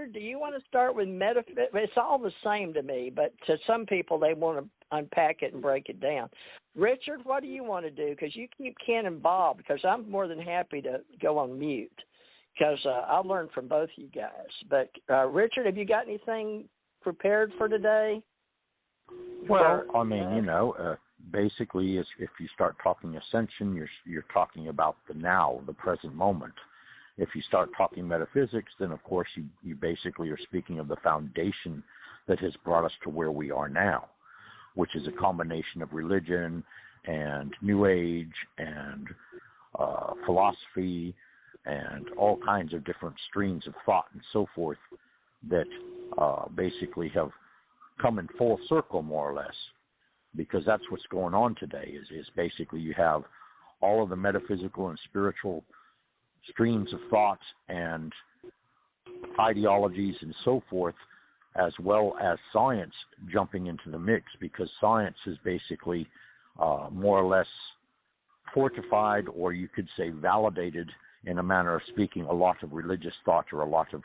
Richard, do you want to start with metaphysics? It's all the same to me, but to some people, they want to unpack it and break it down. Richard, what do you want to do? Because you keep Ken and Bob, because I'm more than happy to go on mute, because I'll learn from both you guys. But, Richard, have you got anything prepared for today? Well, I mean, basically, if you start talking Ascension, you're talking about the now, the present moment. If you start talking metaphysics, then of course you basically are speaking of the foundation that has brought us to where we are now, which is a combination of religion and New Age and philosophy and all kinds of different streams of thought and so forth that basically have come in full circle, more or less, because that's what's going on today is basically you have all of the metaphysical and spiritual streams of thought and ideologies and so forth, as well as science jumping into the mix, because science is basically more or less fortified, or you could say validated in a manner of speaking, a lot of religious thought or a lot of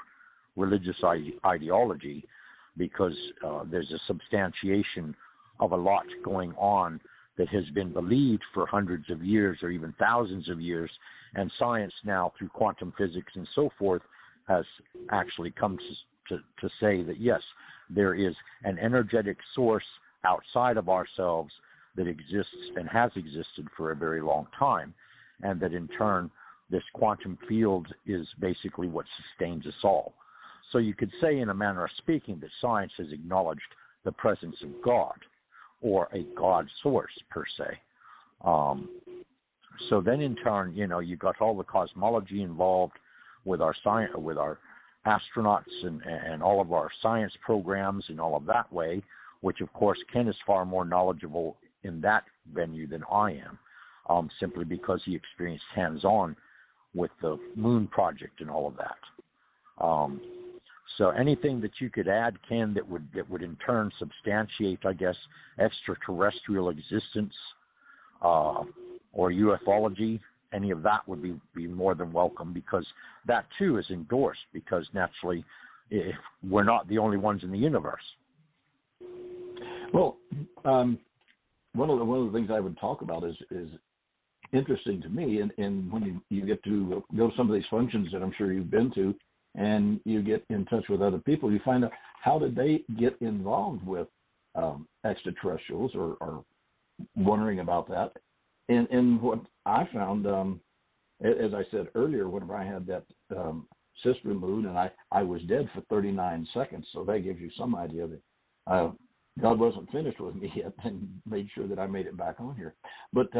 religious ideology, because there's a substantiation of a lot going on that has been believed for hundreds of years or even thousands of years, and science now through quantum physics and so forth has actually come to say that yes, there is an energetic source outside of ourselves that exists and has existed for a very long time, and that in turn this quantum field is basically what sustains us all. So you could say in a manner of speaking that science has acknowledged the presence of God, or a God source per se. So then in turn, you've got all the cosmology involved with our science, with our astronauts and all of our science programs and all of that way, which of course Ken is far more knowledgeable in that venue than I am, simply because he experienced hands-on with the Moon Project and all of that. So anything that you could add, Ken, that would in turn substantiate, I guess, extraterrestrial existence or ufology, any of that would be more than welcome, because that too is endorsed, because naturally we're not the only ones in the universe. Well, one of the things I would talk about is interesting to me, and when you get to go to some of these functions that I'm sure you've been to, and you get in touch with other people, you find out how did they get involved with extraterrestrials or wondering about that. And what I found, as I said earlier, whenever I had that cyst removed, and I was dead for 39 seconds, so that gives you some idea that God wasn't finished with me yet, and made sure that I made it back on here. But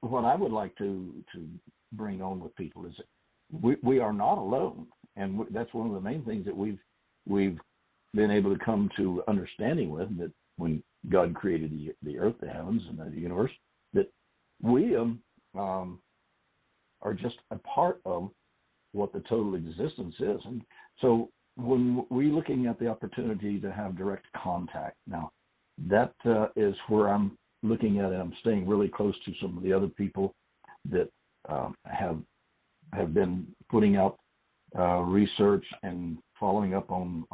what I would like to bring on with people is that we are not alone. And that's one of the main things that we've been able to come to understanding with, that when God created the earth, the heavens, and the universe, that we are just a part of what the total existence is. And so when we're looking at the opportunity to have direct contact, now that is where I'm looking at it. I'm staying really close to some of the other people that have been putting out research and following up on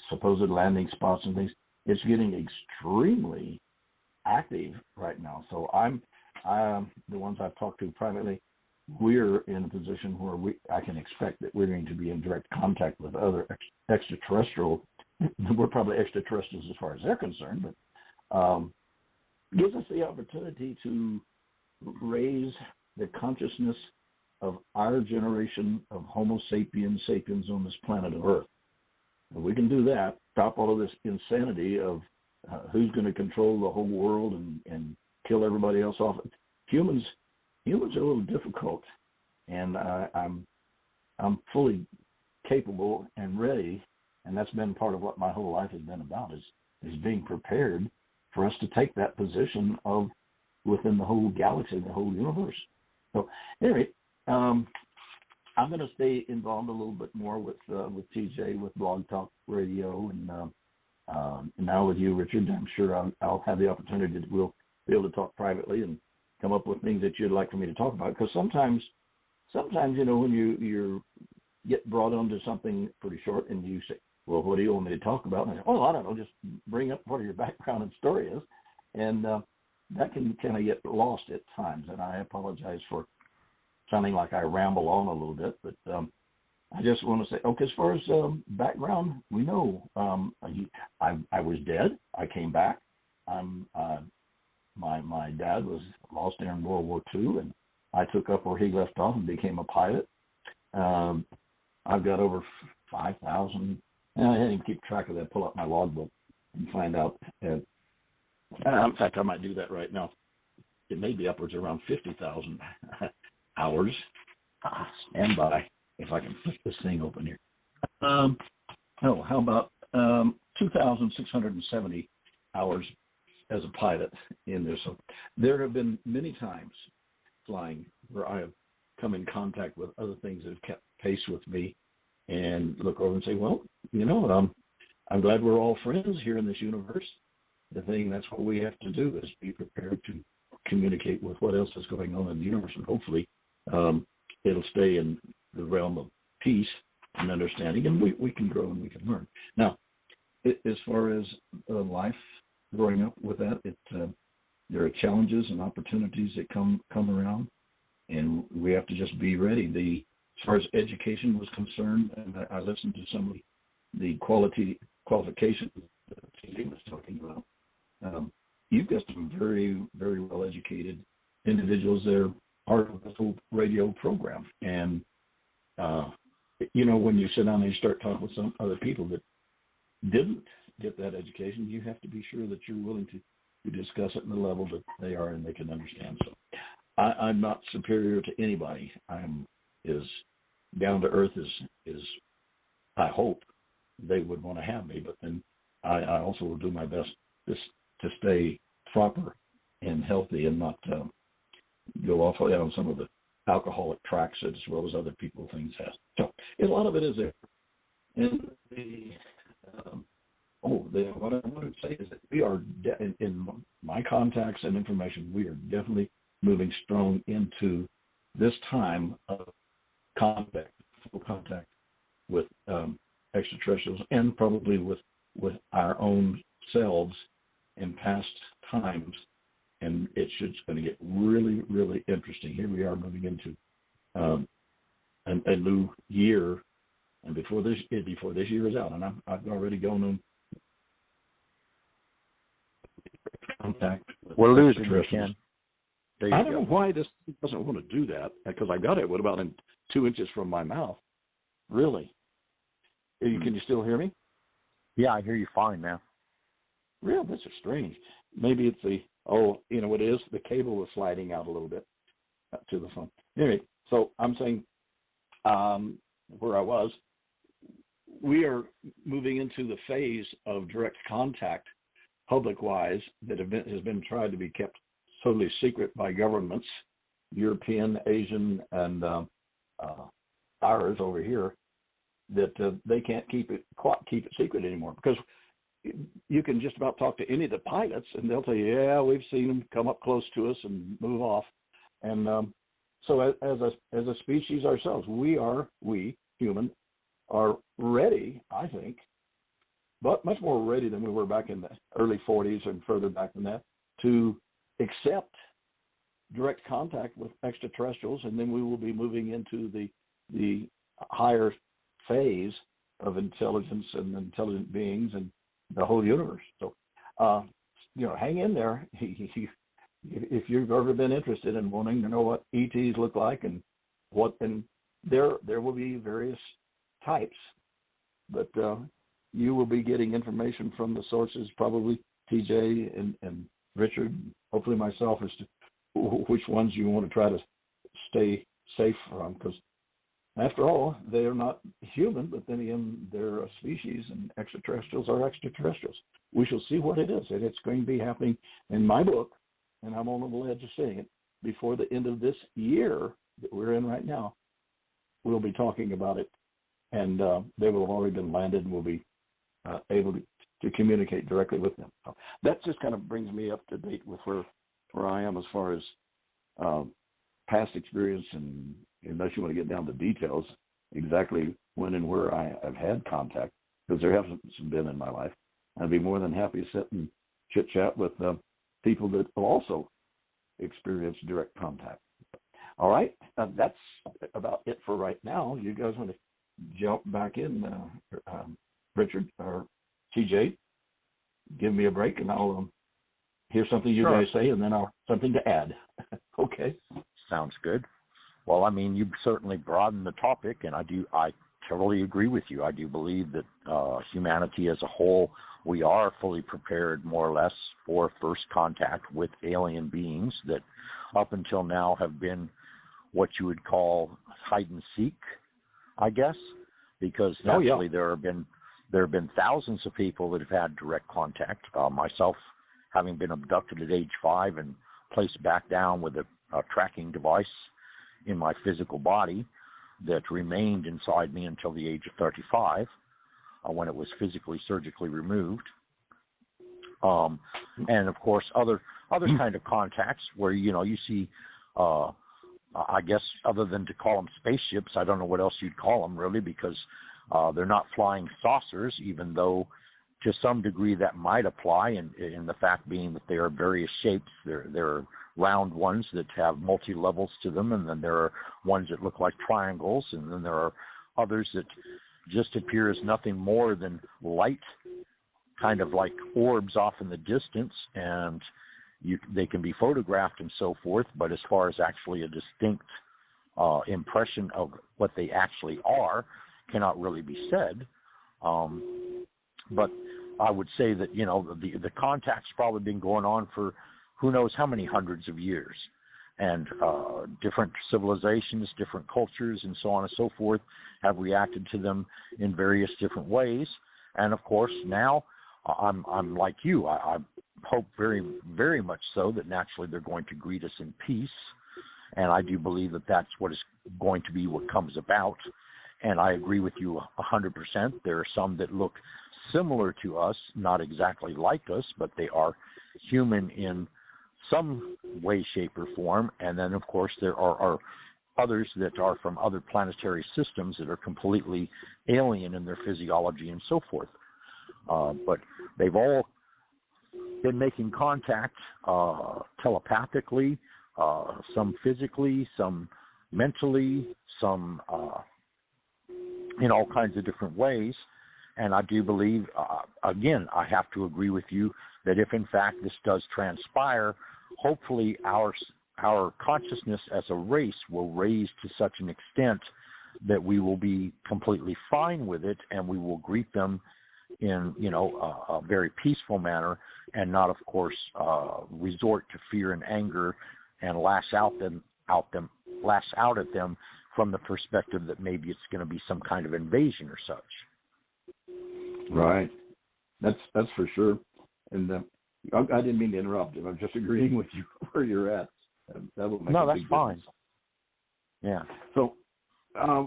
supposed landing spots and things. It's getting extremely active right now. So I'm the ones I've talked to privately, we're in a position where I can expect that we're going to be in direct contact with other extraterrestrial. We're probably extraterrestrials as far as they're concerned, but gives us the opportunity to raise the consciousness of our generation of Homo sapiens on this planet of Earth. And we can do that, stop all of this insanity of who's going to control the whole world and kill everybody else off. Humans are a little difficult, and I'm fully capable and ready, and that's been part of what my whole life has been about, is being prepared for us to take that position of within the whole galaxy, the whole universe. So anyway, I'm going to stay involved a little bit more with TJ, with Blog Talk Radio, and now with you, Richard. I'm sure I'll have the opportunity that we'll be able to talk privately and come up with things that you'd like for me to talk about. Because sometimes when get brought onto something pretty short, and you say, well, what do you want me to talk about? And I say, oh, I don't know, just bring up what your background and story is. And that can kind of get lost at times, and I apologize for sounding like I ramble on a little bit, but I just want to say, okay, as far as background, we know I was dead. I came back. My dad was lost during World War II, and I took up where he left off and became a pilot. I've got over 5,000. I didn't even keep track of that. Pull up my logbook and find out. In fact, I might do that right now. It may be upwards around 50,000 hours. Stand by if I can flip this thing open here. How about 2,670 hours as a pilot in there. So there have been many times flying where I have come in contact with other things that have kept pace with me and look over and say, well, I'm glad we're all friends here in this universe. That's what we have to do is be prepared to communicate with what else is going on in the universe, and hopefully it'll stay in the realm of peace and understanding, and we can grow and we can learn. Now, as far as life growing up with that, there are challenges and opportunities that come around, and we have to just be ready. As far as education was concerned, and I listened to some of the qualifications that TJ was talking about. You've got some very, very well-educated individuals that are part of the whole radio program. And, when you sit down and you start talking with some other people that didn't get that education, you have to be sure that you're willing to discuss it in the level that they are and they can understand. So I'm not superior to anybody. I'm as down to earth as I hope they would want to have me, but then I also will do my best to stay proper and healthy and not go off on some of the alcoholic tracks as well as other people things have. So a lot of it is there. And what I want to say is that we are, in my contacts and information, we are definitely moving strong into this time of full contact with extraterrestrials, and probably with our own selves in past times, and it's going to get really, really interesting. Here we are moving into a new year, and before this year is out, and I've already gone on contact with we're losing you, Ken. I don't know why this doesn't want to do that, because I got it about 2 inches from my mouth. Really? Can you still hear me? Yeah, I hear you fine now. Real? This is strange. Maybe it's what it is? The cable was sliding out a little bit to the phone. Anyway, so I'm saying where I was, we are moving into the phase of direct contact, public-wise, that has been tried to be kept totally secret by governments, European, Asian, and ours over here, that they can't keep it secret anymore, because you can just about talk to any of the pilots and they'll tell you, yeah, we've seen them come up close to us and move off. And so as a species ourselves, we human are ready, I think, but much more ready than we were back in the early 40s and further back than that, to accept direct contact with extraterrestrials, and then we will be moving into the higher phase of intelligence and intelligent beings and the whole universe. So, hang in there. If you've ever been interested in wanting to know what ETs look like and there will be various types, but you will be getting information from the sources, probably TJ and Richard, hopefully myself, as to which ones you want to try to stay safe from, because after all, they are not human, but then again, they're a species, and extraterrestrials are extraterrestrials. We shall see what it is, and it's going to be happening in my book, and I'm on the edge of saying it, before the end of this year that we're in right now. We'll be talking about it, and they will have already been landed, and we'll be able to communicate directly with them. So that just kind of brings me up to date with where I am as far as past experience, and unless you want to get down to details, exactly when and where I've had contact, because there hasn't been in my life. I'd be more than happy to sit and chit-chat with people that will also experience direct contact. All right, that's about it for right now. You guys want to jump back in, Richard or TJ? Give me a break, and I'll hear something you guys say, and then I'll something to add. Okay. Sounds good. Well, I mean, you certainly broadened the topic, and I totally agree with you. I do believe that humanity as a whole, we are fully prepared, more or less, for first contact with alien beings that up until now have been what you would call hide and seek, I guess, because naturally there have been thousands of people that have had direct contact. Myself, having been abducted at age 5 and placed back down with a tracking device in my physical body that remained inside me until the age of 35, when it was physically, surgically removed. And of course, other kind of contacts where, you see, I guess, other than to call them spaceships, I don't know what else you'd call them really, because they're not flying saucers, even though to some degree that might apply, in the fact being that they are various shapes. There are round ones that have multi-levels to them, and then there are ones that look like triangles, and then there are others that just appear as nothing more than light, kind of like orbs off in the distance, and they can be photographed and so forth, but as far as actually a distinct impression of what they actually are cannot really be said. But I would say that, the contact's probably been going on for who knows how many hundreds of years. And different civilizations, different cultures, and so on and so forth have reacted to them in various different ways. And, of course, now I'm like you. I hope very, very much so that naturally they're going to greet us in peace. And I do believe that that's what is going to be what comes about. And I agree with you 100%. There are some that look similar to us, not exactly like us, but they are human in some way, shape, or form. And then, of course, there are others that are from other planetary systems that are completely alien in their physiology and so forth. But they've all been making contact telepathically, some physically, some mentally, some in all kinds of different ways. And I do believe, again, I have to agree with you that if in fact this does transpire, hopefully our consciousness as a race will raise to such an extent that we will be completely fine with it, and we will greet them in a very peaceful manner, and not, of course, resort to fear and anger and lash out at them from the perspective that maybe it's going to be some kind of invasion or such. Right. That's for sure. And I didn't mean to interrupt. I'm just agreeing with you where you're at. That will make a big difference. Fine. Yeah. So,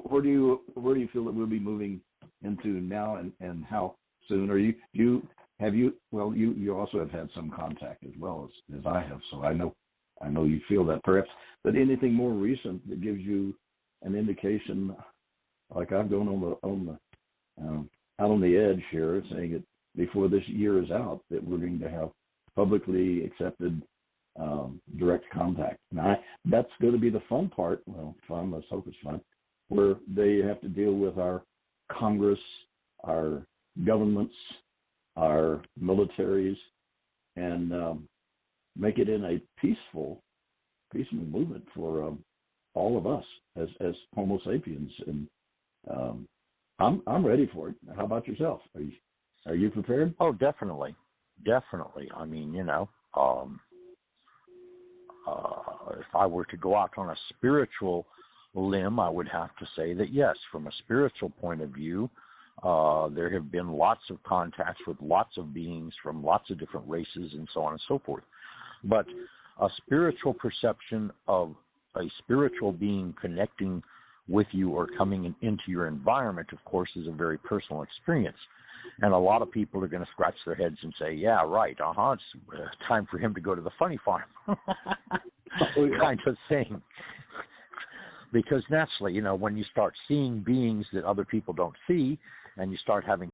where do you feel that we'll be moving into now, and how soon? Or you also have had some contact as well as I have. So I know you feel that perhaps. But anything more recent that gives you an indication, like I've gone out on the edge here, saying that before this year is out, that we're going to have publicly accepted direct contact. Now, that's going to be the fun part. Well, fun, let's hope it's fun, where they have to deal with our Congress, our governments, our militaries, and make it in a peaceful movement for all of us as Homo sapiens. And I'm ready for it. How about yourself? Are you prepared? Oh, definitely. I mean, if I were to go out on a spiritual limb, I would have to say that, yes, from a spiritual point of view, there have been lots of contacts with lots of beings from lots of different races and so on and so forth. But a spiritual perception of a spiritual being connecting with you or coming into your environment, of course, is a very personal experience. And a lot of people are going to scratch their heads and say, yeah, right, it's time for him to go to the funny farm, kind of thing. Because naturally, when you start seeing beings that other people don't see, and you start having